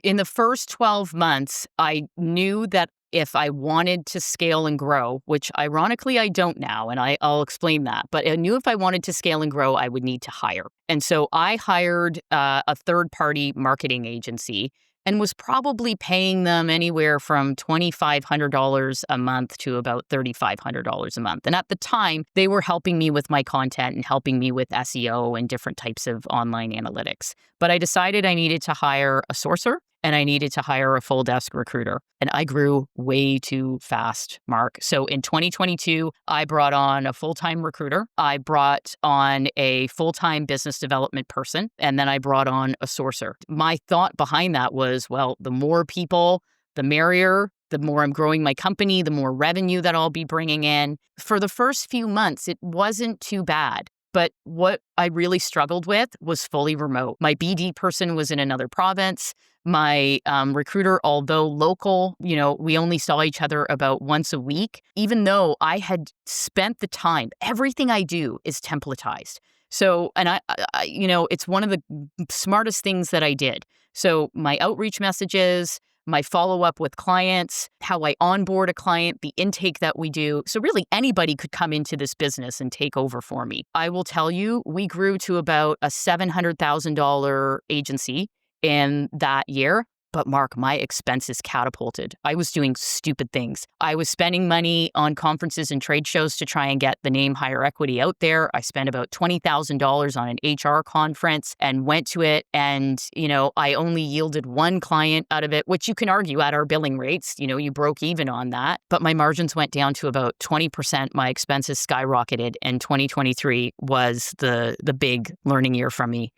in the first 12 months, I knew that if I wanted to scale and grow, which ironically I don't now, and I'll explain that, but I knew if I wanted to scale and grow, I would need to hire. And so I hired a third-party marketing agency and was probably paying them anywhere from $2,500 a month to about $3,500 a month. And at the time, they were helping me with my content and helping me with SEO and different types of online analytics. But I decided I needed to hire a sourcer and I needed to hire a full desk recruiter. And I grew way too fast, Mark. So in 2022, I brought on a full-time recruiter. I brought on a full-time business development person, and then I brought on a sourcer. My thought behind that was, well, the more people, the merrier. The more I'm growing my company, the more revenue that I'll be bringing in. For the first few months, it wasn't too bad. But what I really struggled with was fully remote. My BD person was in another province. My recruiter, although local, we only saw each other about once a week, even though I had spent the time. Everything I do is templatized. So, and I it's one of the smartest things that I did. So my outreach messages, my follow-up with clients, how I onboard a client, the intake that we do. So really anybody could come into this business and take over for me. I will tell you, we grew to about a $700,000 agency in that year. But Mark, my expenses catapulted. I was doing stupid things. I was spending money on conferences and trade shows to try and get the name Higher Equity out there. I spent about $20,000 on an HR conference and went to it. And, I only yielded one client out of it, which you can argue at our billing rates, you broke even on that. But my margins went down to about 20%. My expenses skyrocketed. And 2023 was the big learning year for me.